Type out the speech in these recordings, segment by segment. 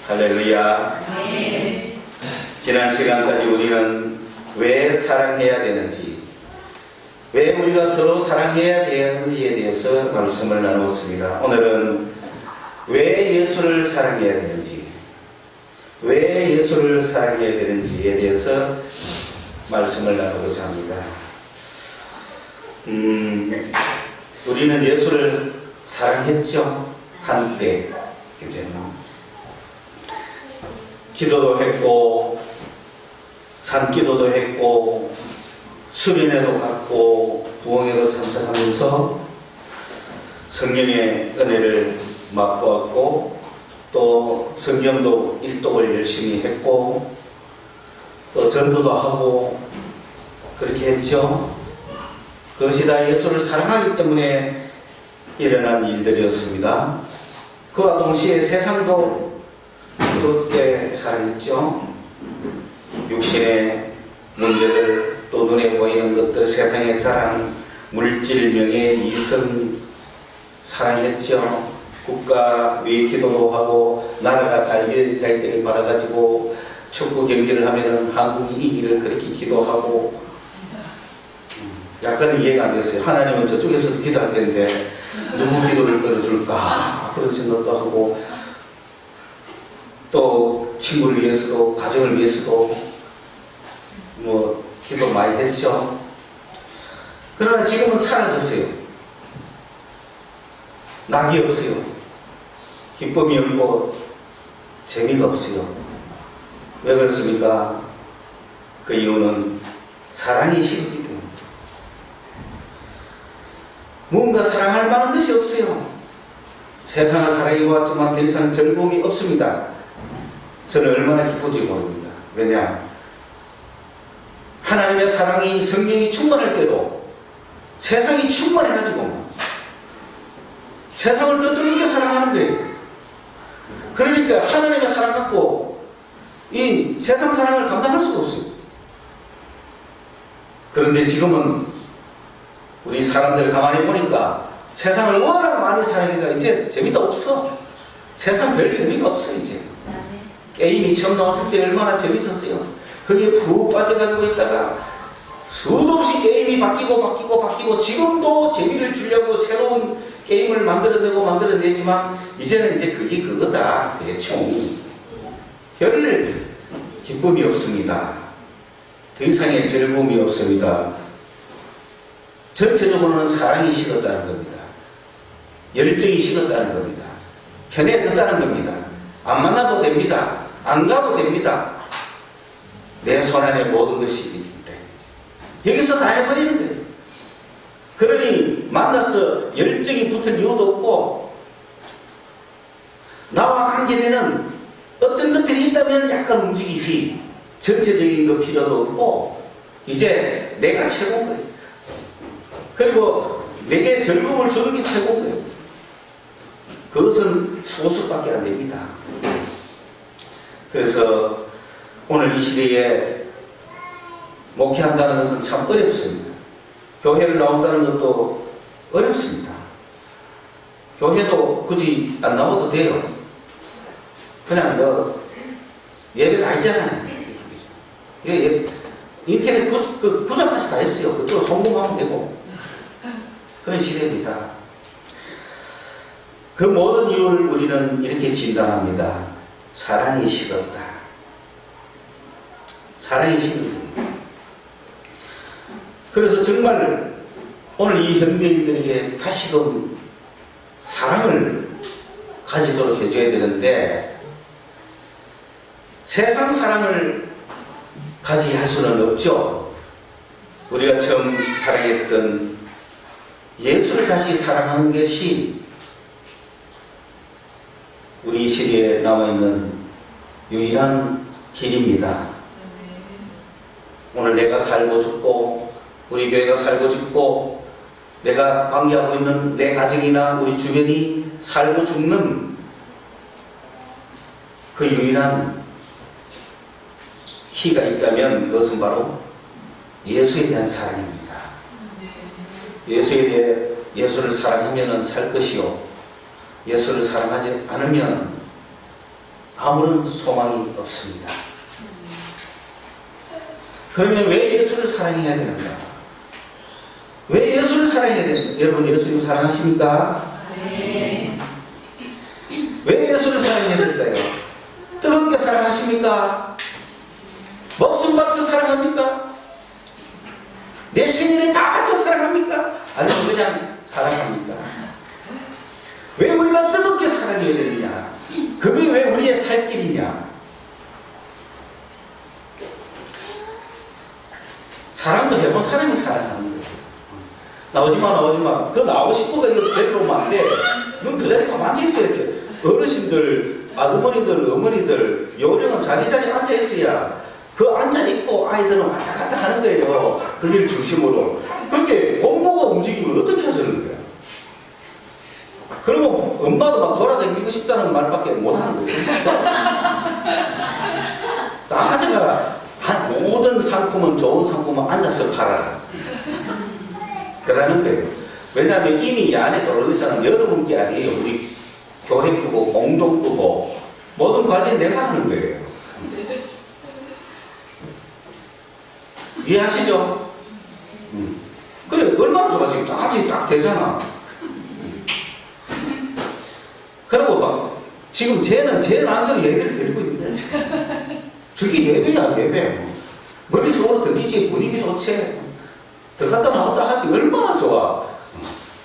할렐루야. 네. 지난 시간까지 우리는 왜 사랑해야 되는지, 왜 우리가 서로 사랑해야 되는지에 대해서 말씀을 나누었습니다. 오늘은 왜 예수를 사랑해야 되는지, 왜 예수를 사랑해야 되는지에 대해서 말씀을 나누고자 합니다. 우리는 예수를 사랑했죠. 한때, 그죠? 기도도 했고, 산기도도 했고, 수련회도 갔고, 부흥회도 참석하면서 성령의 은혜를 맛보았고, 또 성경도 일독을 열심히 했고, 또 전도도 하고, 그렇게 했죠. 그것이 다 예수를 사랑하기 때문에 일어난 일들이었습니다. 그와 동시에 세상도 그렇게 사랑했죠. 육신의 문제들, 또 눈에 보이는 것들, 세상의 자랑, 물질, 명예, 이성 사랑했죠. 국가 위에 기도도 하고, 나라가 잘 되기를 바라가지고 축구 경기를 하면은 한국이 이기를 그렇게 기도하고. 약간 이해가 안 됐어요. 하나님은 저쪽에서도 기도할 텐데 누구 기도를 들어줄까 그런 생각도 하고, 또 친구를 위해서도, 가정을 위해서도 뭐 기도 많이 했죠. 그러나 지금은 사라졌어요. 낙이 없어요. 기쁨이 없고 재미가 없어요. 왜 그렇습니까? 그 이유는 사랑이 식기 때문에. 무언가 사랑할 만한 것이 없어요. 세상을 사랑해보았지만 더 이상 즐거움이 없습니다. 저는 얼마나 기쁜지 모릅니다. 왜냐? 하나님의 사랑이, 성령이 충만할 때도 세상이 충만해가지고 세상을 더 뜨겁게 사랑하는 거예요. 그러니까 하나님의 사랑 갖고 이 세상 사랑을 감당할 수가 없어요. 그런데 지금은 우리 사람들 가만히 보니까 세상을 워낙 많이 사랑하니까 이제 재미도 없어. 세상 별 재미가 없어 이제. 게임이 처음 나왔을 때 얼마나 재밌었어요. 거기에 푹 빠져가지고 있다가 수도 없이 게임이 바뀌고 지금도 재미를 주려고 새로운 게임을 만들어내지만 이제는 이제 그게 그거다. 대충 별 기쁨이 없습니다. 더 이상의 즐거움이 없습니다. 전체적으로는 사랑이 식었다는 겁니다. 열정이 식었다는 겁니다. 편해졌다는 겁니다. 안 만나도 됩니다. 안 가도 됩니다. 내 손안에 모든 것이 있다. 여기서 다 해버리는 거예요. 그러니 만나서 열정이 붙을 이유도 없고, 나와 관계되는 어떤 것들이 있다면 약간 움직이지, 전체적인 거 필요도 없고, 이제 내가 최고인 거예요. 그리고 내게 즐거움을 주는 게 최고인 거예요. 그것은 소수밖에 안 됩니다. 그래서 오늘 이 시대에 목회한다는 것은 참 어렵습니다. 교회를 나온다는 것도 어렵습니다. 교회도 굳이 안 나와도 돼요. 그냥 예배 다 있잖아요. 인터넷 구작까지 다 했어요. 그쪽으로 성공하면 되고. 그런 시대입니다. 그 모든 이유를 우리는 이렇게 진단합니다. 사랑이 식었다. 사랑이 식었다. 그래서 정말 오늘 이 형제들에게 다시금 사랑을 가지도록 해줘야 되는데, 세상 사랑을 가지게 할 수는 없죠. 우리가 처음 사랑했던 예수를 다시 사랑하는 것이 우리 시대에 남아있는 유일한 길입니다. 오늘 내가 살고 죽고, 우리 교회가 살고 죽고, 내가 관계하고 있는 내 가정이나 우리 주변이 살고 죽는 그 유일한 키가 있다면 그것은 바로 예수에 대한 사랑입니다. 예수에 대해 예수를 사랑하면 살 것이요, 예수를 사랑하지 않으면 아무런 소망이 없습니다. 그러면 왜 예수를 사랑해야 되는가? 왜 예수를 사랑해야 되는가? 여러분 예수님 사랑하십니까? 네. 왜 예수를 사랑해야 될까요? 뜨겁게 사랑하십니까? 목숨 바쳐 사랑합니까? 내 생일을 다 바쳐 사랑합니까? 아니면 그냥 사랑합니까? 왜 우리가 뜨겁게 사랑해야 되느냐? 그게 왜 우리의 살 길이냐? 사랑도 해본 사람이 사랑하는 거예요. 나오지마. 너 나오고 싶어가 이거 데리러오면 안 돼. 넌 그 자리에 가만히 있어야 돼. 어르신들, 아주머니들, 어머니들, 요령은 자기 자리에 앉아있어야 그 앉아있고 아이들은 왔다 갔다 하는 거예요. 그걸 중심으로. 그렇게 본모가 움직이면 어떻게 하시는 거야? 그러면 엄마도 막 돌아다니고 싶다는 말밖에 못 하는 거예요. 딱 앉아가라. 모든 상품은 좋은 상품은 앉아서 팔아라. 그러는 거예요. 왜냐하면 이미 이 안에 들어오는 사람은 여러분께 아니에요. 우리 교회부고 공동부고 모든 관리 내가 하는 거예요. 이해하시죠? 그래 얼마나 좋아 지금 다 같이 딱 되잖아. 그리고 막 지금 쟤는 제 마음대로 예배를 드리고 있는데 저게 예배야 예배. 머릿속으로 들리지 분위기 좋지. 들어갔다 나왔다 하지 얼마나 좋아.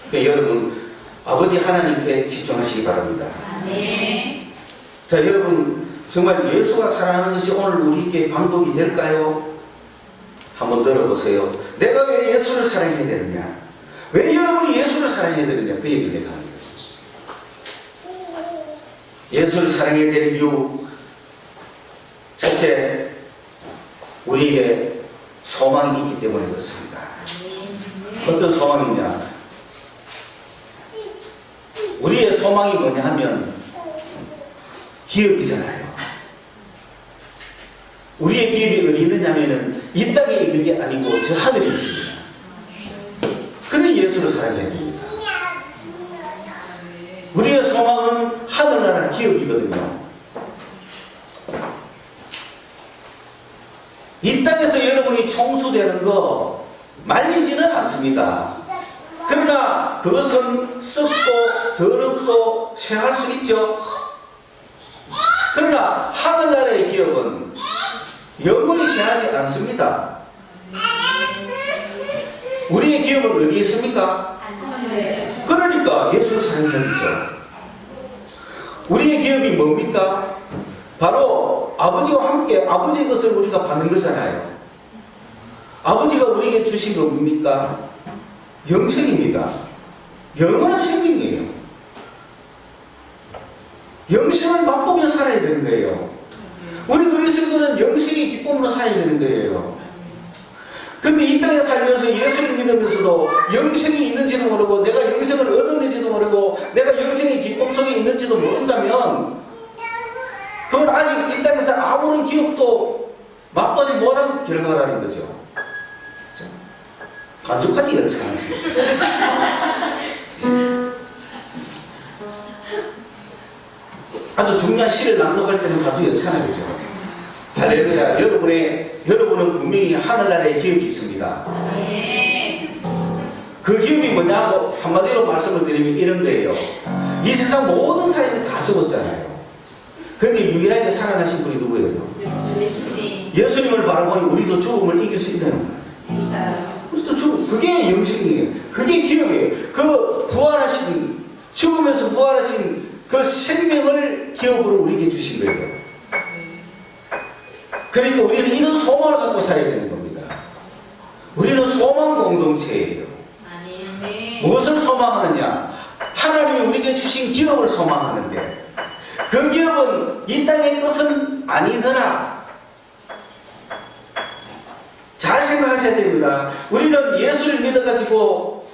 그러니까 여러분 아버지 하나님께 집중하시기 바랍니다. 네. 자 여러분 정말 예수가 사랑하는 것이 오늘 우리에게 방법이 될까요? 한번 들어보세요. 내가 왜 예수를 사랑해야 되느냐? 왜 여러분이 예수를 사랑해야 되느냐? 그 얘기를 내가 합니다. 예수를 사랑해야 될 이유 첫째, 우리에게 소망이 있기 때문에 그렇습니다. 어떤 소망이냐? 우리의 소망이 뭐냐 하면 기업이잖아요. 우리의 기업이 어디 있느냐면은 이 땅에 있는 게 아니고 저 하늘에 있습니다. 그래 예수를 사랑해야 됩니다. 우리의 소망은 하늘나라 기업이거든요. 이 땅에서 여러분이 총수되는 거 말리지는 않습니다. 그러나 그것은 썩고 더럽고 쇠할 수 있죠. 그러나 하늘나라의 기업은 영원히 쇠하지 않습니다. 우리의 기업은 어디에 있습니까? 그러니까 예수를 사랑해야죠. 우리의 기업이 뭡니까? 바로 아버지와 함께 아버지의 것을 우리가 받는 거잖아요. 아버지가 우리에게 주신 거 뭡니까? 영생입니다. 영원한 생명이에요. 영생을 맛보며 살아야 되는 거예요. 우리 그리스도는 영생의 기쁨으로 살아야 되는 거예요. 근데 이 땅에 살면서 예수를 믿으면서도 영생이 있는지도 모르고 내가 영생을 얻었는지도 모르고 내가 영생의 기쁨 속에 있는지도 모른다면 그건 아직 이 땅에서 아무런 기억도 맛보지 못한 결과라는 거죠. 반죽까지 여차하는 아주 중요한 시를 낭독할 때는 반죽 여차하는 거죠. 할렐루야. 여러분은 분명히 하늘나라에 기업이 있습니다. 그 기업이 뭐냐고 한마디로 말씀을 드리면 이런 거예요. 이 세상 모든 사람이 다 죽었잖아요. 그런데 유일하게 살아나신 분이 누구예요? 예수님을 바라보니 우리도 죽음을 이길 수 있다는 거예요. 우리도 그게 영생이에요. 그게 기업이에요. 그 부활하신, 죽으면서 부활하신 그 생명을 기업으로 우리에게 주신 거예요. 그러니까 우리는 이런 소망을 갖고 살아야 되는 겁니다. 우리는 소망 공동체예요. 무엇을 소망하느냐? 하나님이 우리에게 주신 기업을 소망하는데 그 기업은 이 땅의 것은 아니더라. 잘 생각하셔야 됩니다. 우리는 예수를 믿어가지고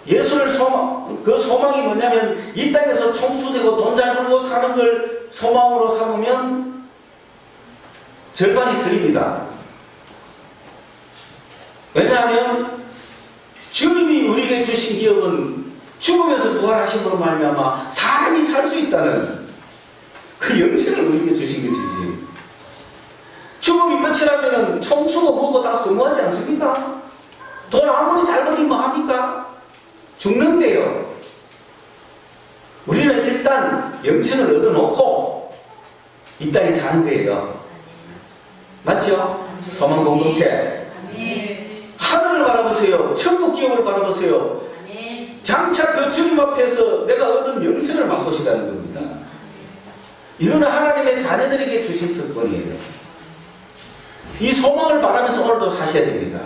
예수를 그 소망이 뭐냐면 이 땅에서 총수되고 돈 잘 벌고 사는 걸 소망으로 삼으면 절반이 틀립니다. 왜냐하면 주님이 우리에게 주신 기업은 죽으면서 부활하심으로 말미암아 사람이 살 수 있다는 그 영생을 우리에게 주신 것이지. 죽음이 끝이라면 청수고 뭐고 다 허무하지 않습니까? 돈 아무리 잘 벌긴 뭐합니까? 죽는데요. 우리는 일단 영생을 얻어놓고 이 땅에 사는 거예요. 맞죠? 소망 공동체. 하늘을 바라보세요. 천국 기업을 바라보세요. 장차 그 주님 앞에서 내가 얻은 영생을 맛보시라는 겁니다. 이거는 하나님의 자녀들에게 주신 특권이에요. 이 소망을 바라면서 오늘도 사셔야 됩니다.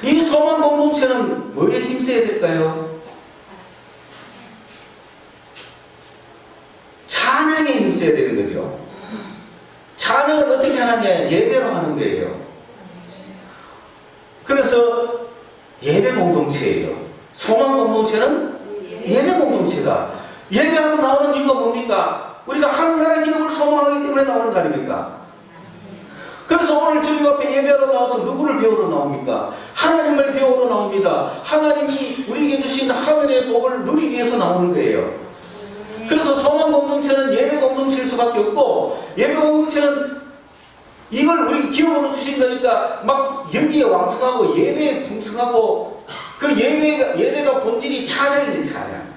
이 소망 공동체는 뭐에 힘써야 될까요? 찬양에 힘써야 되는 거죠. 찬양을 어떻게 하느냐? 예배로 하는 거예요. 그래서 예배 공동체예요. 소망 공동체는 예배 공동체다. 예배하고 나오는 이유가 뭡니까? 우리가 하나님의 기업을 소망하기 때문에 나오는 거 아닙니까? 그래서 오늘 주님 앞에 예배하러 나와서 누구를 배우러 나옵니까? 하나님을 배우러 나옵니다. 하나님이 우리에게 주신 하늘의 복을 누리기 위해서 나오는 거예요. 그래서 소망 공동체는 예배 공동체일 수밖에 없고, 예배 공동체는 이걸 우리 기업으로 주신 거니까 막 여기에 왕성하고 예배에 풍성하고, 그 예배가 본질이 찬양이에요. 찬양.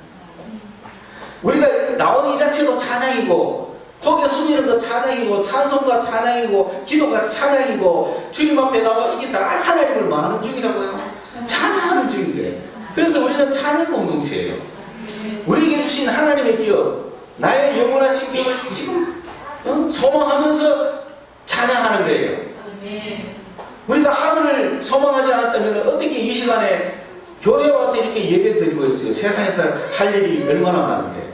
우리가 나온 이 자체도 찬양이고, 거기에 숨기는 거 찬양이고, 찬송과 찬양이고, 기도가 찬양이고, 주님 앞에 나와 이게 다 하나님을 많은 중이라고 해서 찬양하는 중이세요. 그래서 우리는 찬양 공동체예요. 우리에게 주신 하나님의 기업, 나의 영원하신 기업을 지금 소망하면서 찬양하는 거예요. 우리가 하늘을 소망하지 않았다면 어떻게 이 시간에 교회에 와서 이렇게 예배 드리고 있어요? 세상에서 할 일이 얼마나 많은데.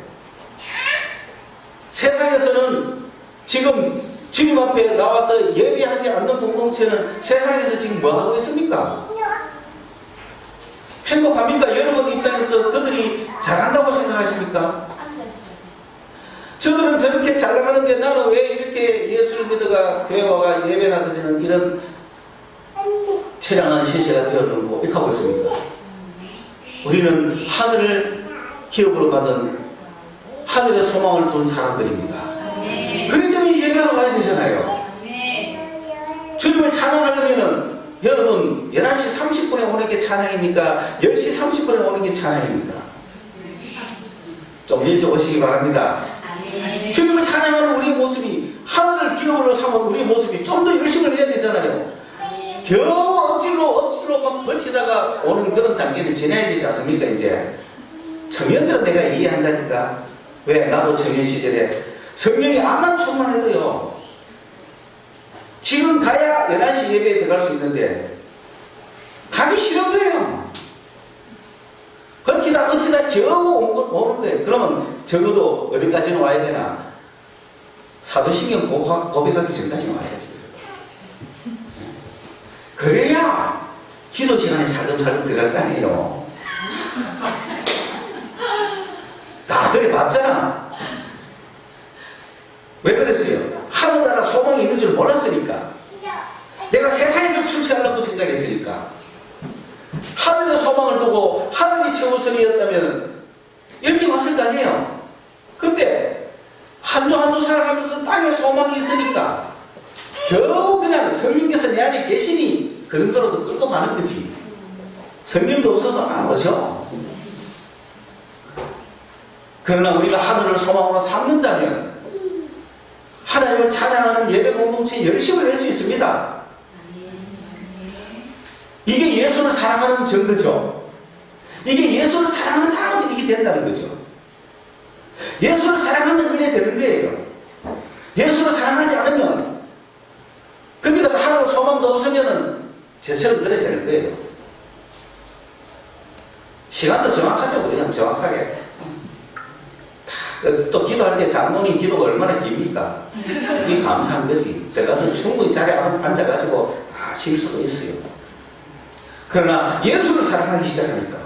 세상에서는 지금 주님 앞에 나와서 예배하지 않는 공동체는 세상에서 지금 뭐 하고 있습니까? 행복합니까? 여러분 입장에서 그들이 잘한다고 생각하십니까? 저들은 저렇게 잘 나가는데 나는 왜 이렇게 예수를 믿어가 교회 와가 예배나 드리는 이런 처량한 신세가 되었는고 이렇게 하고 있습니까? 우리는 하늘을 기업으로 받은 하늘의 소망을 둔 사람들입니다. 그렇기 때문에 예배하러 가야 되잖아요. 주님을 찬양하려면은 여러분 11시 30분에 오는 게 찬양입니까? 10시 30분에 오는 게 찬양입니까? 좀 일찍 오시기 바랍니다. 주님을 찬양하는 우리의 모습이, 하늘을 기업으로 삼은 우리의 모습이 좀 더 열심을 해야 되잖아요. 겨우 억지로 막 버티다가 오는 그런 단계를 지나야 되지 않습니까? 이제 청년들은 내가 이해한다니까. 왜? 나도 청년 시절에 성령이 암만 충만해도요, 지금 가야 11시 예배에 들어갈 수 있는데 가기 싫은 거예요. 버티다 겨우 오는 거예요. 그러면 적어도 어디까지는 와야 되나? 사도신경 고백하기 전까지는 와야지. 그래야 기도 시간에 살금살금 들어갈 거 아니에요. 다 그래 봤잖아. 왜 그랬어요? 하늘나라 소망이 있는 줄 몰랐으니까. 내가 세상에서 출세하려고 생각했으니까. 하늘의 소망을 두고 하늘이 최우선이었다면 일찍 왔을 거 아니에요. 근데 한 주 한 주 살아가면서 땅에 소망이 있으니까 겨우 그냥 성령께서 내 안에 계시니 그 정도로도 끌고 가는 거지. 성령도 없어서 안 오죠. 그러나 우리가 하늘을 소망으로 삼는다면 하나님을 찬양하는 예배 공동체에 열심을 낼 수 있습니다. 이게 예수를 사랑하는 증거죠. 이게 예수를 사랑하는 사람이 이게 된다는 거죠. 예수를 사랑하면 이래 되는 거예요. 예수를 사랑하지 않으면, 거기다가 하나님 소망도 없으면은 저처럼 그래 되는 거예요. 시간도 정확하죠. 그냥 정확하게. 또 기도할 때 장로님 기도가 얼마나 깁니까? 이게 감사한 거지. 들어가서 충분히 자리에 앉아가지고 다 쉴 수도 있어요. 그러나 예수를 사랑하기 시작하니까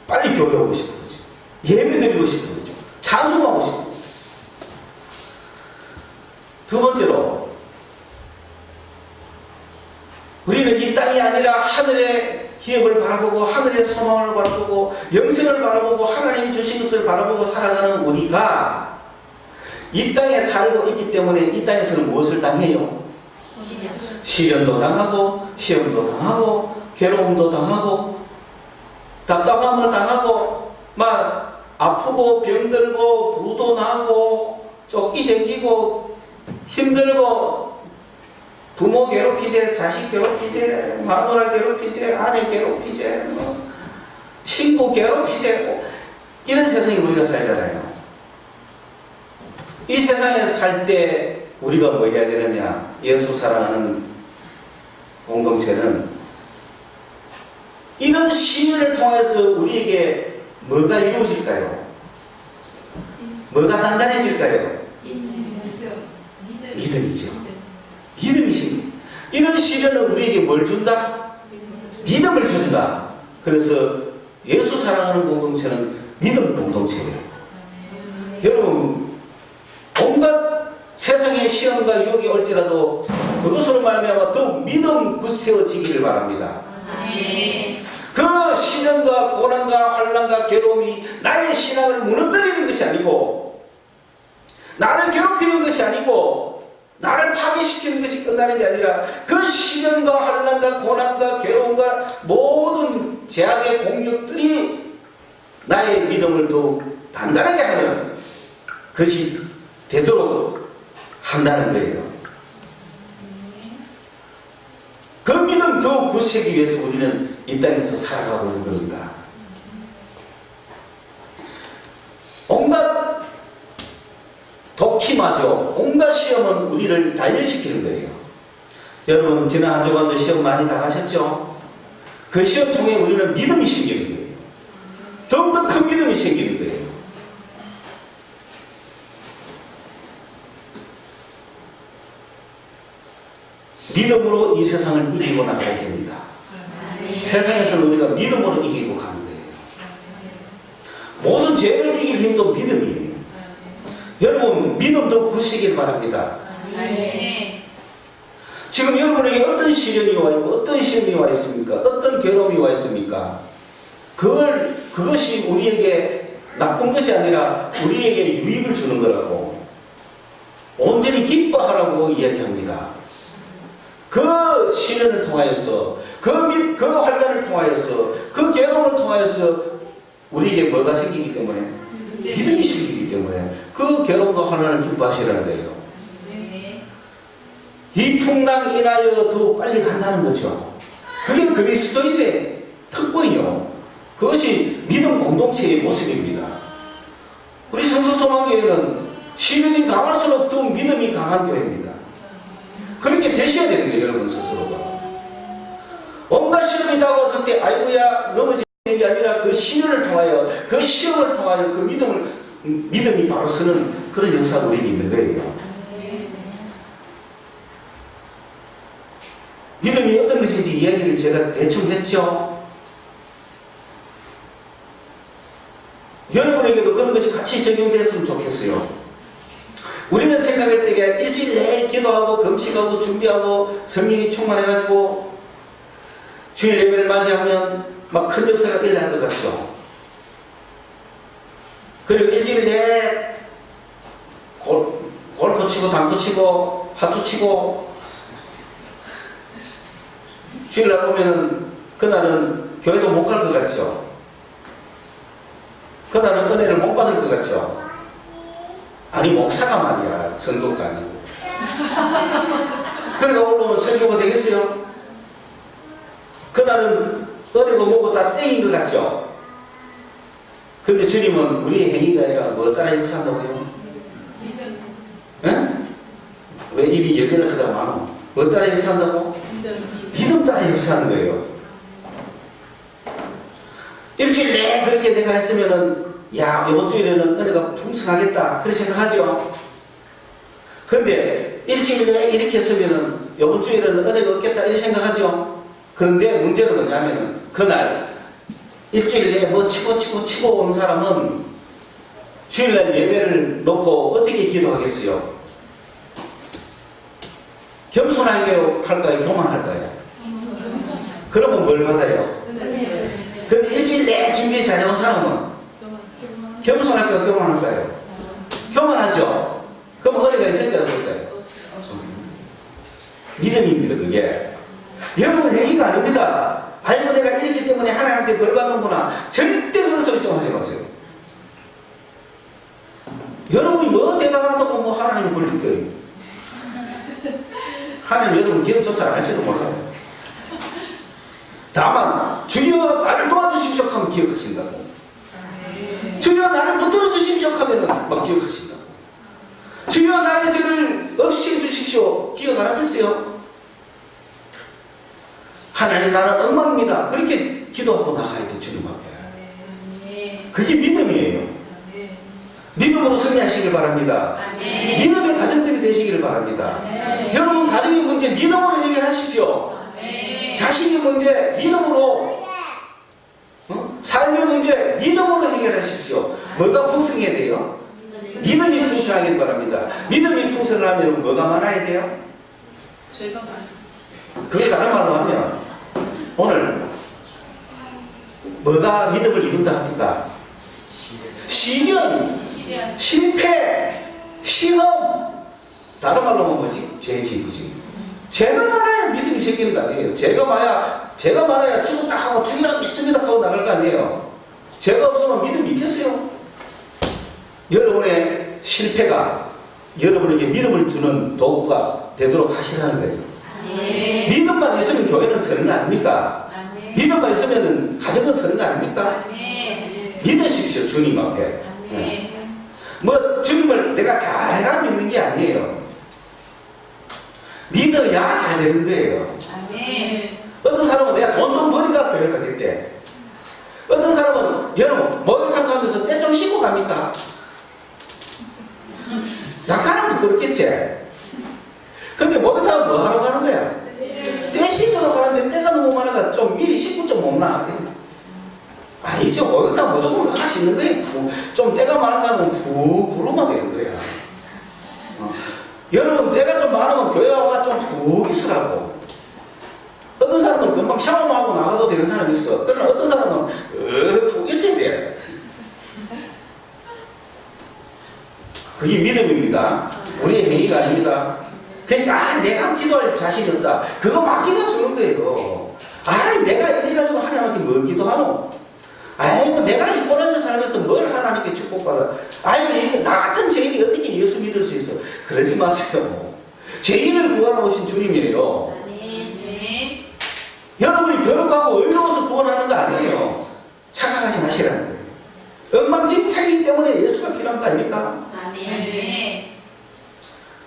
빨리 교회 오고 싶은 거죠. 예배 드리고 싶은 거죠. 찬송하고 싶은 거죠. 두 번째로, 우리는 이 땅이 아니라 하늘의 기업을 바라보고 하늘의 소망을 바라보고 영생을 바라보고 하나님 주신 것을 바라보고 살아가는 우리가 이 땅에 살고 있기 때문에 이 땅에서는 무엇을 당해요? 시련도 당하고 시험도 당하고 괴로움도 당하고 답답함을 당하고 막 아프고 병들고 부도 나고 쫓기 댕기고 힘들고 부모 괴롭히제, 자식 괴롭히제, 마누라 괴롭히제, 아내 괴롭히제, 친구 괴롭히제, 이런 세상에 우리가 살잖아요. 이 세상에 살 때 우리가 뭐 해야 되느냐? 예수 사랑하는 공동체는 이런 시련을 통해서 우리에게 뭐가 이루어질까요? 뭐가 단단해질까요? 믿음이죠. 믿음이십니다. 이런 시련은 우리에게 뭘 준다? 믿음을 준다. 그래서 예수 사랑하는 공동체는 믿음 공동체예요. 여러분, 온갖 세상의 시험과 유혹이 올지라도 그것으로 말미암아 더욱 믿음 굳세워지기를 바랍니다. 그 시련과 고난과 환난과 괴로움이 나의 신앙을 무너뜨리는 것이 아니고 나를 괴롭히는 것이 아니고 나를 파괴시키는 것이 끝나는 게 아니라 그 시련과 환난과 고난과 괴로움과 모든 제약의 공력들이 나의 믿음을 더욱 단단하게 하는 것이 되도록 한다는 거예요. 그 믿음 더욱 굳세기 위해서 우리는 이 땅에서 살아가고 있는 겁니다. 온갖 독히마저 온갖 시험은 우리를 단련시키는 거예요. 여러분 지난 한 주간도 시험 많이 당하셨죠? 그 시험 통해 우리는 믿음이 생기는 거예요. 더욱더 큰 믿음이 생기는 거예요. 믿음으로 이 세상을 이기고 나가야 됩니다. 세상에서는 우리가 믿음으로 이기고 가는 거예요. 모든 죄를 이길 힘도 믿음이에요. 여러분 믿음도 굳히길 바랍니다. 지금 여러분에게 어떤 시련이 와 있고 어떤 시험이 와 있습니까? 어떤 괴로움이 와 있습니까? 그것이 우리에게 나쁜 것이 아니라 우리에게 유익을 주는 거라고 온전히 기뻐하라고 이야기합니다. 그 시련을 통하여서 그 환난을 통하여서 그 괴로움을 통하여서 우리에게 뭐가 생기기 때문에 믿음이 생기기 때문에 그 괴로움과 환난을 기뻐하시라는 거예요. 이 풍랑 인하여 더 빨리 간다는 거죠. 그게 그리스도인의 특권이요. 그것이 믿음 공동체의 모습입니다. 우리 성서소망교회는 시련이 강할수록 더 믿음이 강한 교회입니다. 그렇게 되셔야 되는 거예요, 여러분 스스로가. 온갖 시험이 다가왔을 때 아이고야 넘어지는 게 아니라 그 시련을 통하여 그 시험을 통하여 그 믿음이 바로 서는 그런 역사가 우리에게 있는 거예요. 믿음이 어떤 것인지 이야기를 제가 대충 했죠. 여러분에게도 그런 것이 같이 적용됐으면 좋겠어요. 우리는 생각할 때에 일주일 내에 기도하고 금식하고 준비하고 성령이 충만해가지고 주일 예배를 맞이하면 막 큰 역사가 일어날 것 같죠. 그리고 일주일 내에 골프 치고 당구 치고 화투 치고 주일날 보면은 그날은 교회도 못 갈 것 같죠. 그날은 은혜를 못 받을 것 같죠. 아니 목사가 말이야, 성도가 아니고. 그러니까 올라오면 설교가 되겠어요? 그날은 어리고 뭐고 다 땡인 것 같죠? 근데 주님은 우리의 행위가 아니라 뭐 따라 역사한다고요? 예? 왜 입이 열려라 하다 많어? 뭐 따라 역사한다고? 믿음 따라 역사하는 거예요. 일주일 내에 그렇게 내가 했으면은 야, 이번 주일에는 은혜가 풍성하겠다. 그렇게 생각하죠? 그런데 일주일 내에 이렇게 했으면은 이번 주일에는 은혜가 없겠다. 이렇게 생각하죠? 그런데 문제는 뭐냐면은 그날 일주일 내에 뭐 치고 온 사람은 주일날 예배를 놓고 어떻게 기도하겠어요? 겸손하게 할까요? 교만할까요? 그러면 뭘 받아요? 그런데 일주일 내에 준비 잘해온 사람은 겸손할까요? 교만할까요? 교만하죠? 그럼 은혜가 있을까요? 없을까요? 믿음입니다, 그게. 여러분, 행위가 아닙니다. 아이고, 내가 이렇기 때문에 하나님한테 벌 받는구나. 절대 그런 소리 좀 하지 마세요. 여러분이 뭐 대단하다고 뭐 하나님을 벌 줄게요. 하나님 여러분 기억조차 안 할지도 몰라요. 다만, 주여 나를 도와주십시오 하면 기억하신다고. 주여 나를 붙들어 주십시오 하면 막 기억하신다고. 주여 나의 죄를 없이 주십시오. 기억 안 하겠어요? 하나님 나는 엉망입니다. 그렇게 기도하고 나가야 돼, 주님 앞에. 그게 믿음이에요. 믿음으로 승리하시길 바랍니다. 믿음의 가정들이 되시기를 바랍니다. 여러분 가정의 문제 믿음으로 해결하십시오. 자식의 문제 믿음으로, 삶의 문제 믿음으로 해결하십시오. 뭐가 풍성해야 돼요? 믿음이 풍성하길 바랍니다. 믿음이 풍성하면 뭐가 많아야 돼요? 죄가 많아요. 그게 다른 말로 하면 오늘 뭐가 믿음을 이룬다 합니까? 시련, 실패, 시험. 다른 말로 하면 뭐지? 죄지, 그지? 죄가 많아야 믿음이 생기는 거 아니에요. 죄가 많아야 죽었다 하고 주여 믿습니다 하고 나갈 거 아니에요. 죄가 없으면 믿음이 있겠어요? 여러분의 실패가 여러분에게 믿음을 주는 도구가 되도록 하시라는 거예요. 믿음만 있으면 교회는 서는 거 아닙니까? 믿음만 있으면 가정은 서는 거 아닙니까? 믿으십시오, 주님 앞에. 뭐 주님을 내가 잘해야 믿는 게 아니에요. 믿어야 잘 되는 거예요. 어떤 사람은 내가 돈 좀 버니까 교회가 됐대. 어떤 사람은 여러분 목욕탕 가면서 때 좀 씻고 갑니까? 약간은 부끄럽겠지. 근데 목욕탕은 뭐 하러 가는 거야? 때 씻으러 가는데 때가 너무 많아가 좀 미리 씻고 좀 없나? 아니죠. 목욕탕 무조건 가서 씻는 거예요. 좀 때가 많은 사람은 부르면 되는 거야. 여러분 때가 좀 많으면 교회 와가 좀 푹 있으라고. 어떤 사람은 금방 샤워만 하고 나가도 되는 사람이 있어. 그러나 어떤 사람은 푹 있어야 돼. 그게 믿음입니다. 우리의 행위가 아닙니다. 그러니까 내가 기도할 자신이 없다. 그거 막 기도주는 거예요. 내가 이래가지고 하나님한테 뭐 기도하노? 아이고 내가 이 꼬라지 살면서 뭘 하나님께 축복받아. 아이고 나 같은 죄인이 어떻게 예수 믿을 수 있어. 그러지 마세요. 죄인을 구원하러 오신 주님이에요. 여러분이 거룩하고 의로워서 구원하는 거 아니에요. 착각하지 마시라는 거예요. 엉망진창이기 때문에 예수가 필요한 거 아닙니까?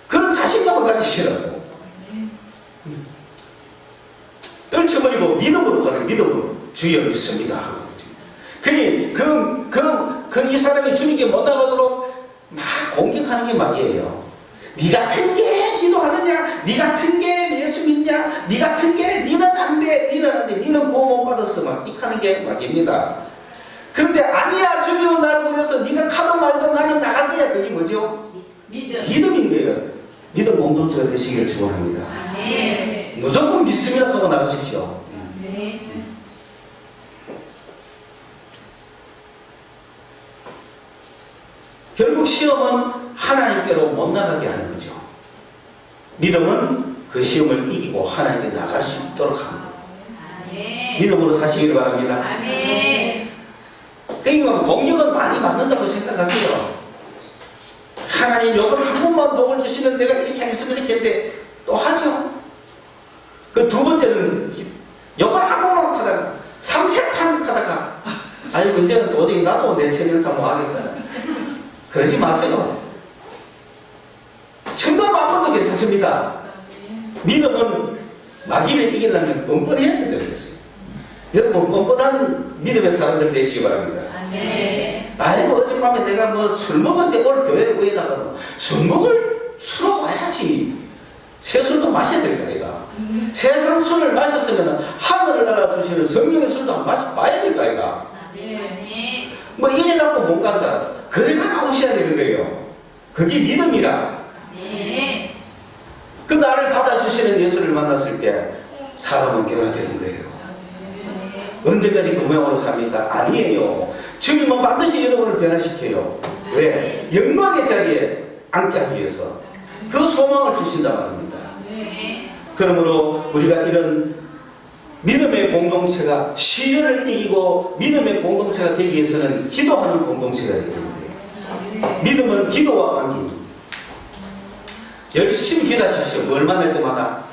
그런 자신감을 가지시라고. 떨쳐버리고 믿음으로 가는 믿음으로 주여 믿습니다. 이 사람이 주님께 못 나가도록 막 공격하는 게 막이에요. 니 같은 게 기도하느냐? 니 같은 게 예수 믿냐? 니 같은 게 니는 안 돼. 니는 안 돼. 니는 구원 못 받았어. 막 이하는 게 막입니다. 그런데 아니야. 주님은 나를 보내서 니가 가든 말든 나는 나갈 거야. 그게 뭐죠? 믿음인 거예요. 믿음 공동체가 되시기를 축원합니다. 무조건 믿습니다 하고 나가십시오. 결국 시험은 하나님께로 못 나가게 하는 거죠. 믿음은 그 시험을 이기고 하나님께 나갈 수 있도록 합니다. 믿음으로 사시기를 바랍니다. 그러니까 공격은 많이 받는다고 생각하세요. 하나님 욕을 한 번만 독을 주시면 내가 이렇게 하겠습니다 이렇게 했는데 또 하죠. 그 두 번째는 욕을 한 번만 하다가 3세판 하다가 아이고 이제는 도저히 나도 내 체면상 뭐 하겠다. 그러지 마세요. 천번 만번도 괜찮습니다. 믿음은 마귀를 이기려면 뻔뻔히 해야 된다고 그랬어요. 여러분 뻔뻔한 믿음의 사람들 되시기 바랍니다. 아이고 어젯밤에 내가 뭐 술 먹었는데 오늘 교회를 왜 나가노? 술 와야지. 새 술도 마셔야 될 거야. 세상 술을 마셨으면 하늘나라 주시는 성령의 술도 한번 봐야 될 거야. 뭐 이래갖고 못 간다. 그래가 나오셔야 되는 거예요. 그게 믿음이라. 그 나를 받아주시는 예수를 만났을 때 사람은 변화되는 거예요. 언제까지 그 모양으로 삽니까? 아니에요. 주님은 반드시 여러분을 변화시켜요. 왜? 영광의 자리에 앉게 하기 위해서 그 소망을 주신단 말입니다. 네. 그러므로 우리가 이런 믿음의 공동체가 시련을 이기고 믿음의 공동체가 되기 위해서는 기도하는 공동체가 되어야 돼요. 믿음은 기도와 관계입니다. 열심히 기도하십시오. 뭘 만날 때마다?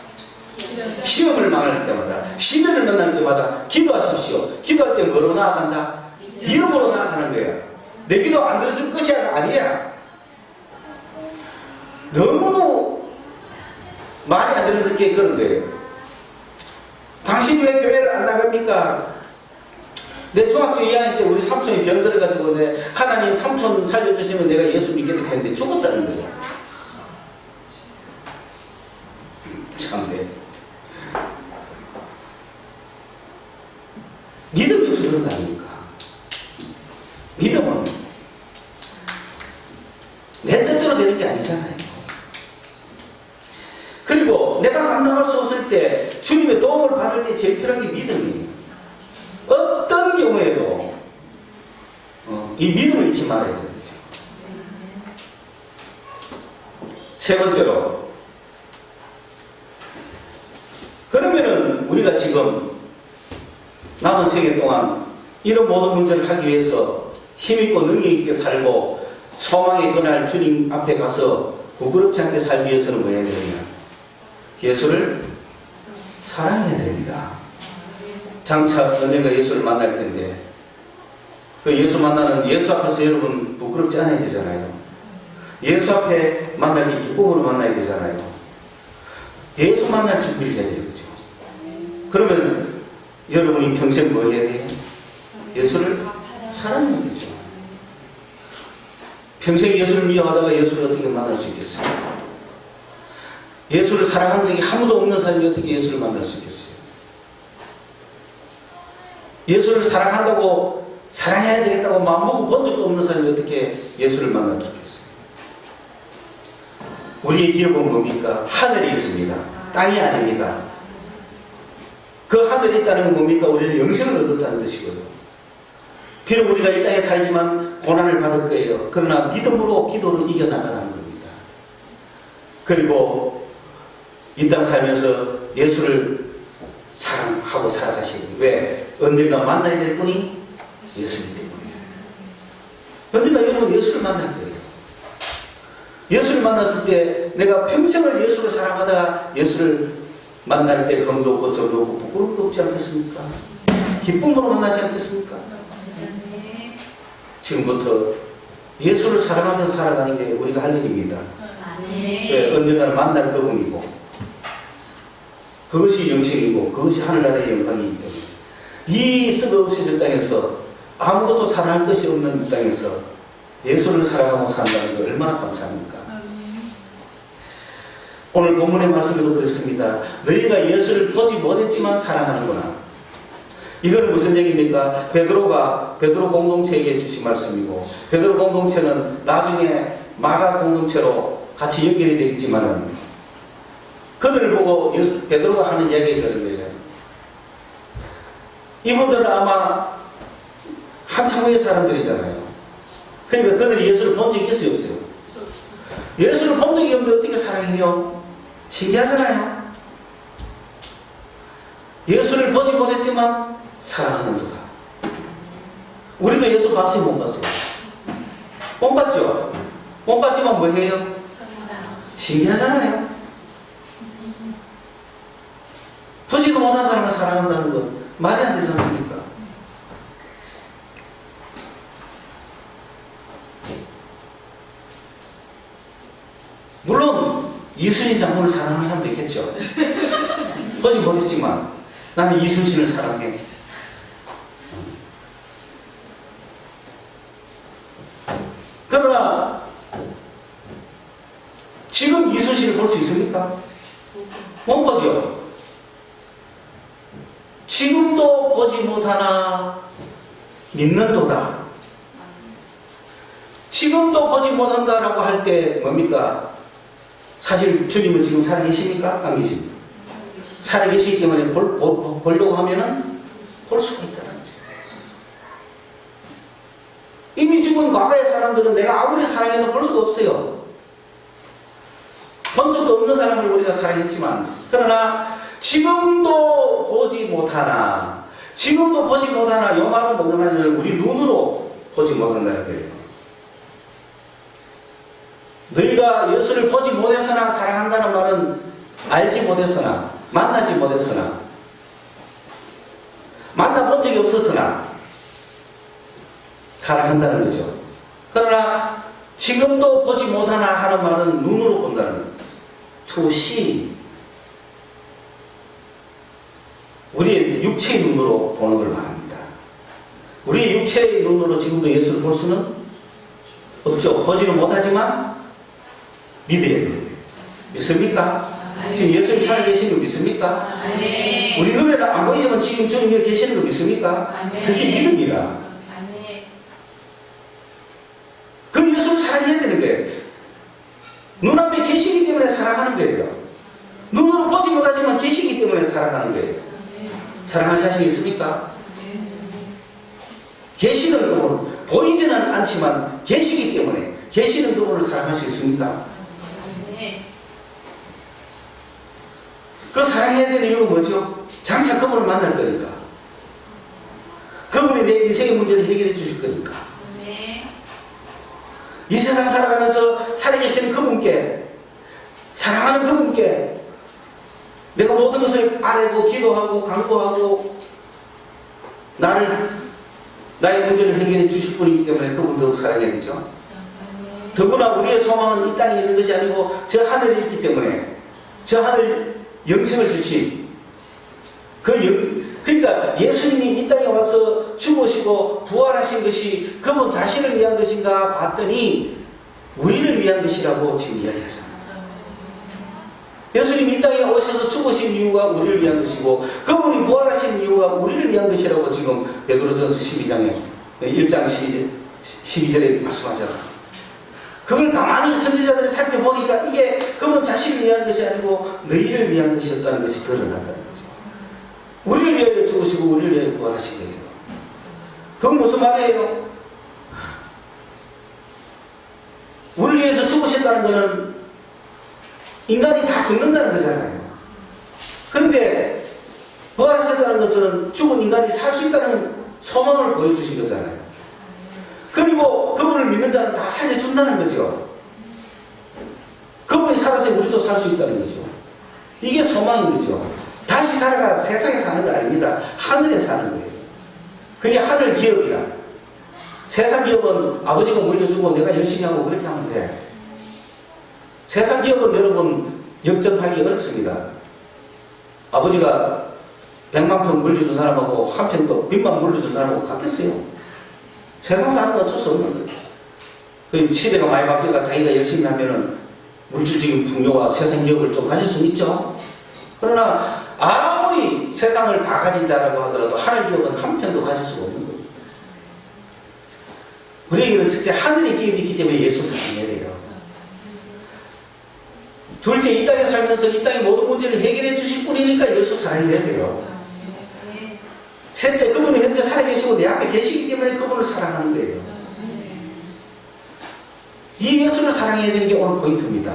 시험을 만날 때마다, 시련을 만날 때마다 기도하십시오. 기도할 때 뭐로 나아간다? 믿음으로 나아가는 거야. 내 기도 안 들어줄 것이야 아니야. 너무 말이 안 들어서 그런 거예요. 당신이 왜 교회를 안 나갑니까? 내 중학교 2학년 때 우리 삼촌이 병 들어가지고 하나님 삼촌 살려주시면 내가 예수 믿겠다 했는데 죽었다는 거예요. 참네. 믿음이 없어 그런 거 아닙니까? 믿음은 내 뜻대로 되는 게 아니잖아요. 그리고 내가 감당할 수 없을 때 주님의 도움을 받을 때 제일 필요한 게 믿음이에요. 어떤 경우에도 이 믿음을 잊지 말아야 되는 거죠. 세 번째로, 그러면은 우리가 지금 남은 세계 동안 이런 모든 문제를 하기 위해서 힘있고 능력있게 살고 소망의 그날 주님 앞에 가서 부끄럽지 않게 살기 위해서는 뭐 해야 되느냐? 예수를 사랑해야 됩니다. 장차 언젠가 예수를 만날 텐데 그 예수 만나는 예수 앞에서 여러분 부끄럽지 않아야 되잖아요. 예수 앞에 만날 때 기쁨으로 만나야 되잖아요. 예수 만날 준비를 해야 되는 거죠. 그러면 여러분이 평생 뭐 해야 돼요? 예수를 사랑해야 되죠. 평생 예수를 미워하다가 예수를 어떻게 만날 수 있겠어요? 예수를 사랑한 적이 아무도 없는 사람이 어떻게 예수를 만날 수 있겠어요? 예수를 사랑한다고, 사랑해야 되겠다고 마음먹고 본 적도 없는 사람이 어떻게 예수를 만날 수 있겠어요? 우리의 기업은 뭡니까? 하늘이 있습니다. 땅이 아닙니다. 그 하늘이 있다는 건 뭡니까? 우리는 영생을 얻었다는 뜻이거든요. 비록 우리가 이 땅에 살지만 고난을 받을 거예요. 그러나 믿음으로 기도로 이겨나가는 겁니다. 그리고 이 땅 살면서 예수를 사랑하고 살아가시는 왜? 언젠가 만나야 될 분이 예수님 때문에. 언젠가 여러분 예수를 만날 거예요. 예수를 만났을 때 내가 평생을 예수를 사랑하다가 예수를 만날 때 검도 없고 저도 없고 부끄럽도 없지 않겠습니까? 기쁨으로 만나지 않겠습니까? 지금부터 예수를 사랑하면서 살아가는 게 우리가 할 일입니다. 네, 언젠가는 만날 그분이고 그것이 영생이고 그것이 하늘나라의 영광이기 때문에 이 썩어없어질 땅에서 아무것도 사랑할 것이 없는 이 땅에서 예수를 사랑하고 산다는 게 얼마나 감사합니까? 오늘 본문의 말씀에도 그랬습니다. 너희가 예수를 보지 못했지만 사랑하는구나. 이거는 무슨 얘기입니까? 베드로 공동체에게 주신 말씀이고 베드로 공동체는 나중에 마가 공동체로 같이 연결이 되겠지만은 그들을 보고 베드로가 하는 이야기가 그런 거예요. 이분들은 아마 한참 후의 사람들이잖아요. 그러니까 그들이 예수를 본 적이 있어요, 없어요? 예수를 본 적이 없는데 어떻게 사랑해요? 신기하잖아요. 예수를 보지 못했지만 사랑하는도다. 우리도 예수 봤어요, 못 봤어요? 못 봤죠? 못 봤지만 뭐 해요? 신기하잖아요. 보지도 못한 사람을 사랑한다는 건 말이 안 되지 않습니까? 물론 이순신 장군을 사랑하는 사람도 있겠죠. 보지 못했지만 나는 이순신을 사랑해. 그러나 지금 이순신을 볼 수 있습니까? 못 보죠. 지금도 보지 못하나 믿는도다. 지금도 보지 못한다라고 할 때 뭡니까? 사실 주님은 지금 살아계십니까? 안 계십니까? 살아계시기 때문에 보려고 하면은 볼 수가 있다는 거죠. 이미 죽은 과거의 사람들은 내가 아무리 사랑해도 볼 수가 없어요. 본 적도 없는 사람을 우리가 사랑했지만, 그러나 지금도 보지 못하나, 요 말은 뭔 말이냐면 우리 눈으로 보지 못한다는 거예요. 너희가 예수를 보지 못했으나 사랑한다는 말은 알지 못했으나, 만나지 못했으나, 만나본 적이 없었으나 사랑한다는 거죠. 그러나 지금도 보지 못하나 하는 말은 눈으로 본다는 거예요. To see. 우리의 육체의 눈으로 보는 걸 말합니다. 우리의 육체의 눈으로 지금도 예수를 볼 수는 없죠. 보지는 못하지만 믿어야 돼요. 믿습니까? 지금 예수님 살아계신 거 믿습니까? 우리 눈에는 안 보이지만 지금 주님 여기 계시는 거 믿습니까? 그게 믿음이다. 그 예수를 사랑해야 되는 거예요. 눈앞에 계시기 때문에 사랑하는 거예요. 눈으로 보지 못하지만 계시기 때문에 사랑하는 거예요. 사랑할 자신이 있습니까? 계시는 그분, 보이지는 않지만 계시기 때문에 계시는 그분을 사랑할 수 있습니까? 그 사랑해야 되는 이유가 뭐죠? 장차 그분을 만날 거니까. 그분이 내 인생의 문제를 해결해 주실 거니까. 이 세상 살아가면서 살아계시는 그분께, 사랑하는 그분께 내가 모든 것을 아뢰고 기도하고 간구하고 나의 문제를 해결해 주실 분이기 때문에 그분도 사랑해야 되죠. 더구나 우리의 소망은 이 땅에 있는 것이 아니고 저 하늘에 있기 때문에 저 하늘 영생을 주신 그러니까 예수님이 이 땅에 와서 죽으시고 부활하신 것이 그분 자신을 위한 것인가 봤더니 우리를 위한 것이라고 지금 이야기하잖아요. 예수님이 이 땅에 오셔서 죽으신 이유가 우리를 위한 것이고 그분이 부활하신 이유가 우리를 위한 것이라고 지금 베드로전서 12장에 1장 12절에 말씀하잖아요. 그걸 가만히 선지자들이 살펴보니까 이게 그분 자신을 위한 것이 아니고 너희를 위한 것이었다는 것이 드러난다는 거죠. 우리를 위하여 죽으시고 우리를 위하여 부활하신 거예요. 그건 무슨 말이에요? 우리를 위해서 죽으신다는 것은 인간이 다 죽는다는 거잖아요. 그런데 부활하셨다는 것은 죽은 인간이 살 수 있다는 소망을 보여주신 거잖아요. 그리고 그분을 믿는 자는 다 살려준다는 거죠. 그분이 살아서 우리도 살 수 있다는 거죠. 이게 소망인 거죠. 다시 살아가 세상에 사는 거 아닙니다. 하늘에 사는 거예요. 그게 하늘 기업이라. 세상 기업은 아버지가 물려주고 내가 열심히 하고 그렇게 하면 돼. 세상 기업은 여러분 역전하기 어렵습니다. 아버지가 100만 평 물려준 사람하고 한 평도 빚만 물려준 사람하고 같겠어요. 세상 사는 건 어쩔 수 없는 거예요. 그 시대가 많이 바뀌어가 자기가 열심히 하면은 물질적인 풍요와 세상 기업을 좀 가질 수 있죠. 그러나 아무리 세상을 다 가진 자라고 하더라도 하늘 기업은 한 평도 가질 수가 없는 거예요. 우리에게는 진짜 하늘의 기업이 있기 때문에 예수 사랑해야 돼요. 둘째, 이 땅에 살면서 이 땅의 모든 문제를 해결해 주실 분이니까 예수 사랑해야 돼요. 셋째, 그분이 현재 살아계시고 내 앞에 계시기 때문에 그분을 사랑하는 거예요. 이 예수를 사랑해야 되는 게 오늘 포인트입니다.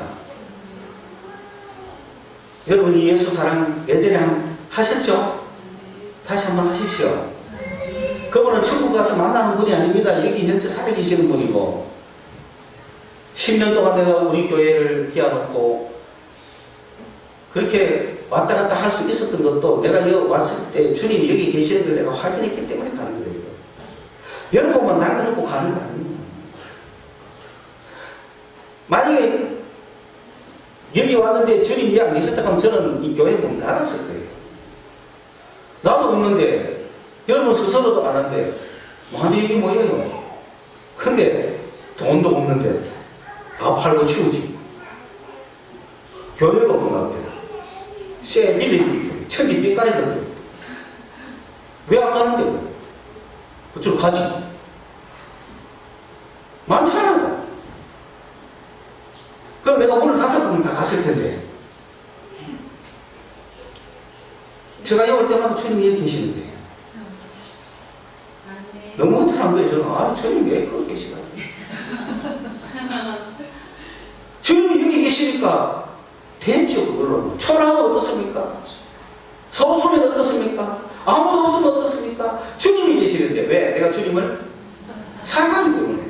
여러분 이 예수 사랑 예전에 하셨죠? 다시 한번 하십시오. 그분은 천국 가서 만나는 분이 아닙니다. 여기 현재 살아계시는 분이고 10년 동안 내가 우리 교회를 비워놓고 그렇게 왔다 갔다 할 수 있었던 것도 내가 여기 왔을 때 주님이 여기 계시는 걸 내가 확인했기 때문에 가는 거예요. 여러 번만 남겨놓고 가는 거 아니에요. 만약에 여기 왔는데 주님이 안 계셨다고 하면 저는 이 교회 문 닫았을 거예요. 나도 없는데 여러분 스스로도 아는데 뭐하는데 이게 뭐예요? 근데 돈도 없는데 밥 팔고 치우지. 교회가 없는 것 같아요. 쇠 밀리기 천지 삐까리거든요. 왜 안 가는데? 그쪽으로 가지. 많잖아요. 그럼 내가 문을 닫아보면 다 갔을 텐데. 제가 여올 때마다 주님이 여기 계시는데. 너무 허탈한 거예요. 저는. 아, 주님이 왜 거기 계시나. 주님이 여기 계시니까 됐죠. 그걸로. 초라하면 어떻습니까? 서로 소리는 어떻습니까? 아무도 없으면 어떻습니까? 주님이 계시는데 왜? 내가 주님을 사랑하기 때문에.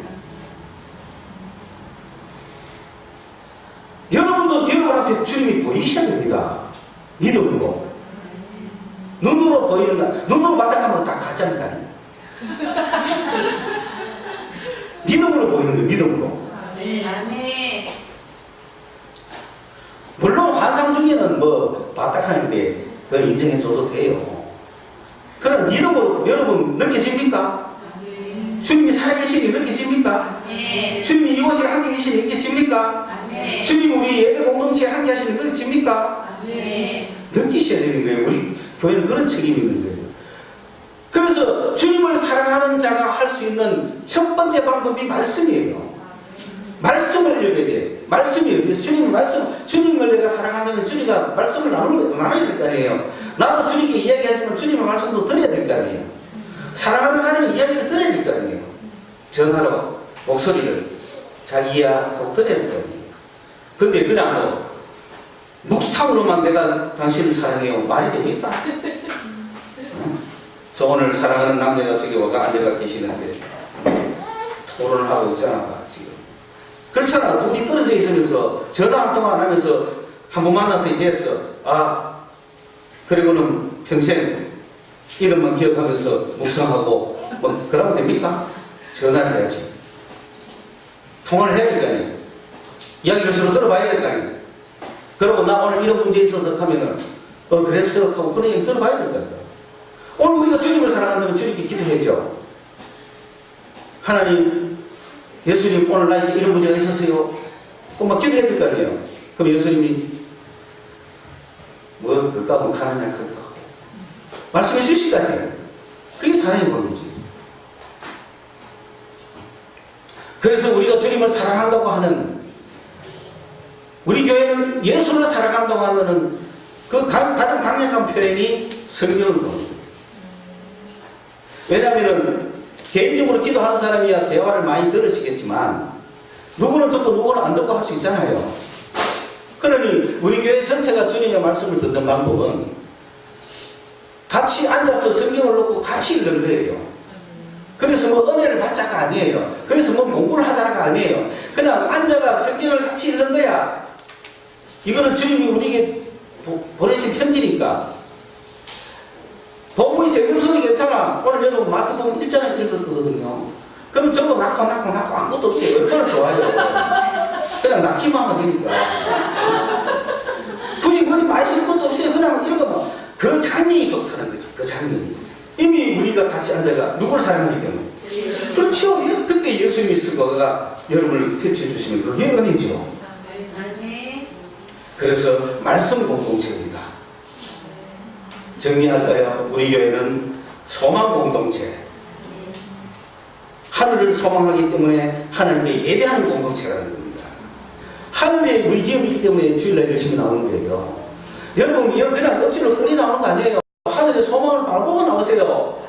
여러분도 여러분 앞에 주님이 보이셔야 됩니다. 믿음으로. 눈으로 보이는 거, 눈으로 맞닥하면 다 가짜입니다. 믿음으로 보이는 거예요, 믿음으로. 물론 환상 중에는 뭐 맞닥하는데 그거 인정해줘도 돼요. 그러나 믿음으로 여러분 느껴집니까? 주님이 살아계시니 느껴집니까? 주님이 이곳에 함께 계시니 느껴집니까? 주님이 우리 예배 공동체에 함께 하시니 느껴집니까? 느끼셔야 되는 거예요. 우리 교회는 그런 책임이 있는 거예요. 그래서 주님을 사랑하는 자가 할 수 있는 첫 번째 방법이 말씀이에요. 말씀을 읽어야 돼. 말씀이에요. 주님을 내가 사랑한다면 주님과 말씀을 나눠야 될 거 아니에요. 나도 주님께 이야기하지만 주님의 말씀도 들어야 될 거 아니에요. 사랑하는 사람이 이야기를 들어야 될 거 아니에요. 전화로 목소리를 잘 이해하고 들어야 될 거 아니에요. 근데 그냥 뭐 묵상으로만 내가 당신을 사랑해요. 말이 됩니까? 저 오늘 사랑하는 남녀가 저기 와가 앉아가 계시는데 토론을 하고 있잖아 지금. 그렇잖아. 둘이 떨어져 있으면서 전화 한 통화 안 하면서 한번 만나서 얘기했어. 아 그리고는 평생 이름만 기억하면서 묵상하고 뭐 그러면 됩니까? 전화를 해야지. 통화를 해야 될 거 아니에요. 이야기를 서로 들어봐야 될 거 아니에요. 그리고 나 오늘 이런 문제 있어서 하면은 그랬어 하고 그런 얘기 들어봐야 될 거 아니에요. 오늘 우리가 주님을 사랑한다면 주님께 기도해야죠. 하나님, 예수님 오늘 나에게 이런 문제가 있었어요. 그럼 막 기도해야 될 거 아니에요. 그럼 예수님이 뭐 그까 뭐 가느냐 그까 말씀해 주실 거 아니에요. 그게 사랑의 법이지. 그래서 우리가 주님을 사랑한다고 하는, 우리 교회는 예수를 사랑한다고 하는 그 가장 강력한 표현이 성경을 봅니다. 왜냐하면 개인적으로 기도하는 사람이야 대화를 많이 들으시겠지만 누구는 듣고 누구는 안 듣고 할 수 있잖아요. 그러니 우리 교회 전체가 주님의 말씀을 듣는 방법은 같이 앉아서 성경을 놓고 같이 읽는 거예요. 그래서 뭐 은혜를 받자가 아니에요. 그래서 뭐 공부를 하자가 아니에요. 그냥 앉아가 성경을 같이 읽는 거야. 이거는 주님이 우리에게 보내신 편지니까. 본문이 성경 속이 괜찮아. 오늘 여러분 마태복음 1장을 읽었거든요. 그럼 전부 낳고 아무것도 없어요. 얼마나 좋아요. 그냥 낳기만 하면 되니까. 굳이 머리 많이 쓸 것도 없어요. 그냥 읽어봐. 그 장면이 좋다는 거지. 그 장면이. 이미 우리가 같이 앉아가 누구를 사랑하기 때문에. 그렇죠. 그때 예수님이 쓰고가 여러분을 태쳐주시면 그게 은혜죠. 그래서 말씀 공동체입니다. 정리할까요? 우리 교회는 소망 공동체. 하늘을 소망하기 때문에 하나님께 예배하는 공동체라는 겁니다. 하늘에 우리 기업이기 때문에 주일날 열심히 나오는 거예요. 여러분, 그냥 억지로 끌리 나오는 거 아니에요. 하늘에 소망을 바라보고 나오세요.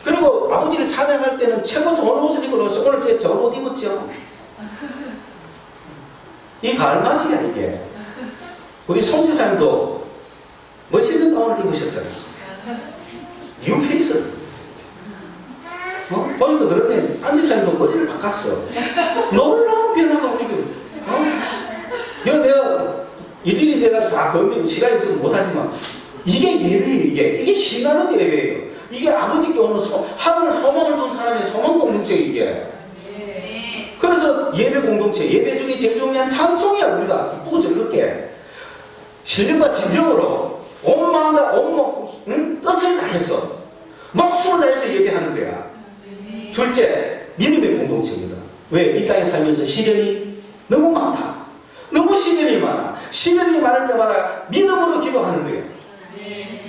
그리고 아버지를 찬양할 때는 최고 좋은 옷을 입고 나오세요. 오늘 제가 저런 옷 입었죠? 이 가을 맛이야, 이게. 우리 송 집사님도 멋있는 가운을 입으셨잖아요. 뉴페이스. 보니까 그런데 안 집사님도 머리를 바꿨어. 놀라운 변화가 우리 내가 일일이 내가 다 시간이 있어서 못하지만 이게 예배예요. 이게 신나는 예배예요. 이게 아버지께 오는 하늘을 소망을 둔 사람의 소망 공동체 이게. 그래서 예배 공동체, 예배 중에 제일 중요한 찬송이야. 우리가 기쁘고 즐겁게 신령과 진정으로 온 마음과 온 뜻을 다해서 목숨을 다해서 예배하는 거야. 둘째, 믿음의 공동체입니다. 왜? 이 땅에 살면서 시련이 너무 많다. 너무 시련이 많아. 시련이 많을 때마다 믿음으로 기도하는 거예요.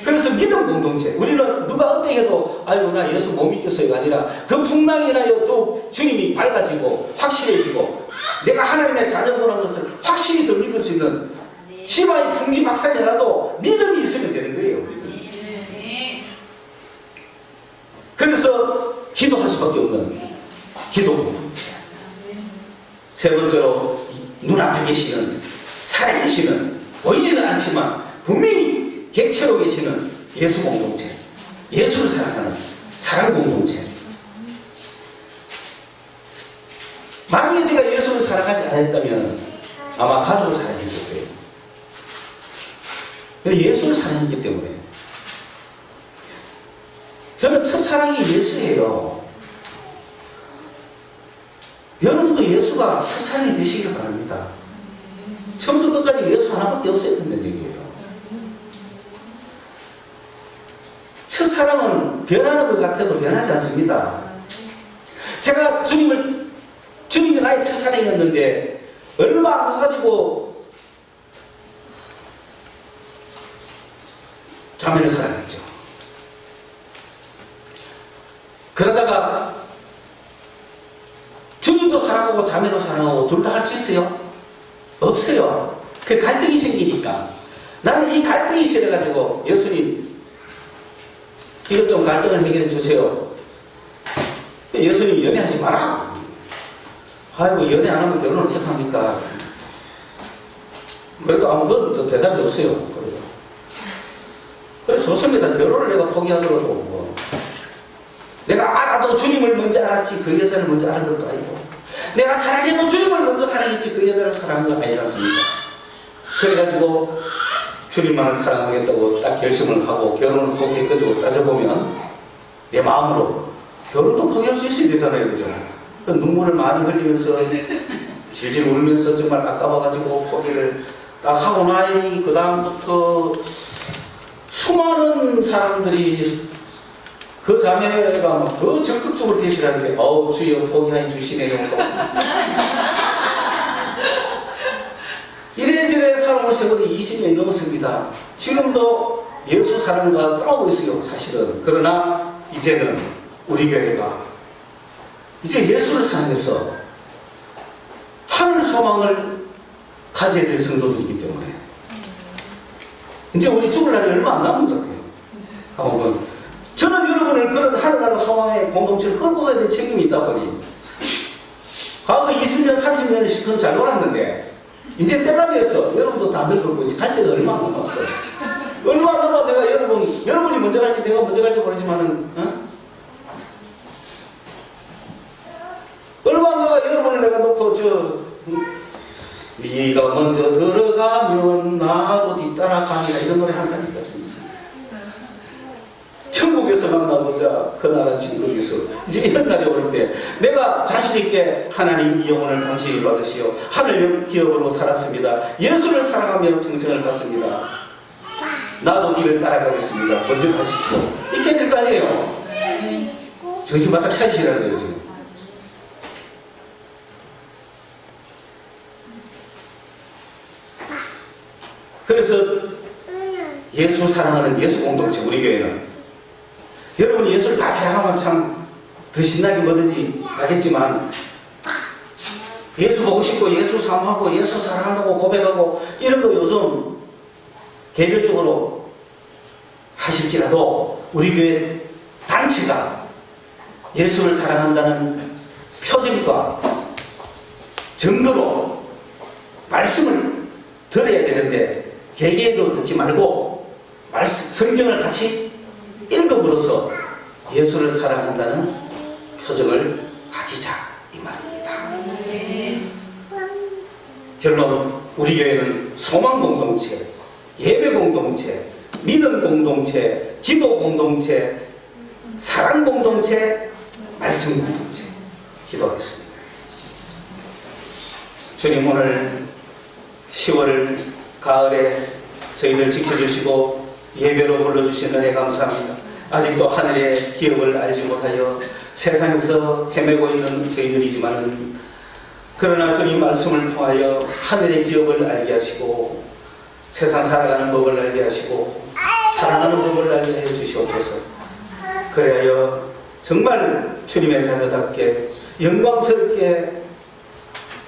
그래서 믿음 공동체. 우리는 누가 어떻게 해도 아유 나 예수 못 믿겠어요가 아니라 그 풍랑이나여 또 주님이 밝아지고 확실해지고 내가 하나님의 자녀라는 것을 확실히 더 믿을 수 있는 치마의 풍지박산이라도 믿음이 있으면 되는 거예요. 믿음이. 그래서 기도할 수밖에 없는 기도 공동체. 세 번째로 눈앞에 계시는 살아계시는, 보이지는 않지만 분명히 객체로 계시는 예수 공동체, 예수를 사랑하는 사랑 공동체. 만약에 제가 예수를 사랑하지 않았다면 아마 가족을 사랑했을 거예요. 예수를 사랑했기 때문에. 저는 첫사랑이 예수예요. 여러분도 예수가 첫사랑이 되시길 바랍니다. 처음부터 끝까지 예수 하나밖에 없어야 된다는 얘기예요. 첫사랑은 변하는 것 같아도 변하지 않습니다. 제가 주님이 나의 첫사랑이었는데 얼마 안 가가지고 자매를 사랑했죠. 그러다가 주님도 사랑하고 자매도 사랑하고 둘 다 할 수 있어요? 없어요. 그 갈등이 생기니까. 나는 이 갈등이 싫어가지고 예수님 이것 좀 갈등을 해결해 주세요. 예수님 연애하지 마라. 아이고 연애 안 하면 결혼을 어떡합니까? 그래도 아무것도 대답이 없어요. 그래 좋습니다. 결혼을 내가 포기하더라도 뭐. 내가 알아도 주님을 먼저 알았지 그 여자를 먼저 아는 것도 아니고 내가 사랑해도 주님을 먼저 사랑했지 그 여자를 사랑한 건 아니지 않습니까? 그래가지고 주님만을 사랑하겠다고 딱 결심을 하고 결혼을 포기했거든. 따져보면 내 마음으로 결혼도 포기할 수 있어야 되잖아요. 그죠? 눈물을 많이 흘리면서 질질 울면서 정말 아까워가지고 포기를 딱 하고 나니 그 다음부터 수많은 사람들이 그 자매가 더 적극적으로 대시하는 게 주여 포기하여 주시네요. 이래저래 살아온 세월이 20년이 넘었습니다. 지금도 예수 사랑과 싸우고 있어요. 사실은. 그러나 이제는 우리 교회가 이제 예수를 사랑해서 하늘 소망을 가져야 될 성도들이기 때문에 이제 우리 죽을 날이 얼마 안 남은 것 같아요. 저는 여러분을 그런 하늘나라 소망의 공동체를 끌고 가야 될 책임이 있다 보니 과거 20년, 30년을 실컷 잘 놀았는데 이제 때가 됐어. 여러분도 다 늙었고 이제 갈 때가 얼마 안 남았어. 얼마 안 남아 내가 여러분이 먼저 갈지 내가 먼저 갈지 모르지만은 얼마 안 남아 여러분을 내가 놓고 네가 먼저 들어가면 나도 뒤따라가니라 이런 노래 한다니까. 천국에서 만나보자 그 나라 진국에서 이제 이런 날이 올 때 내가 자신있게 하나님 이 영혼을 당신이 받으시오 하늘 기업으로 살았습니다. 예수를 사랑하며 평생을 갔습니다. 나도 니를 따라가겠습니다. 먼저 가십시오. 이렇게 될 거 아니에요. 정신 바짝 차리시라는 거예요 지금. 그래서 예수 사랑하는 예수 공동체 우리 교회는 여러분이 예수를 다 사랑하면 참 더 신나게 뭐든지 하겠지만 예수 보고 싶고 예수 사모하고 예수 사랑한다고 고백하고 이런 거 요즘 개별적으로 하실지라도 우리 교회 단체가 예수를 사랑한다는 표정과 증거로 말씀을 들어야 되는데 개개도 듣지 말고 성경을 같이 읽음으로써 예수를 사랑한다는 표정을 가지자 이 말입니다. 결론 우리 교회는 소망 공동체, 예배 공동체, 믿음 공동체, 기도 공동체, 사랑 공동체, 말씀 공동체 기도하겠습니다. 주님 오늘 10월 가을에 저희들 지켜주시고 예배로 불러주신 은혜 감사합니다. 아직도 하늘의 기업을 알지 못하여 세상에서 헤매고 있는 저희들이지만 그러나 주님 말씀을 통하여 하늘의 기업을 알게 하시고 세상 살아가는 법을 알게 하시고 사랑하는 법을 알게 해 주시옵소서. 그래야 정말 주님의 자녀답게 영광스럽게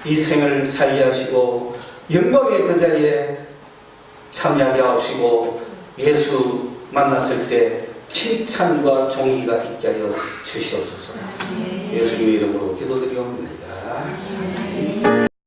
이 생을 살게 하시고 영광의 그 자리에 참여하게 하시고 예수 만났을 때 칭찬과 존귀가 있게 하여 주시옵소서. 예수님의 이름으로 기도드리옵나이다.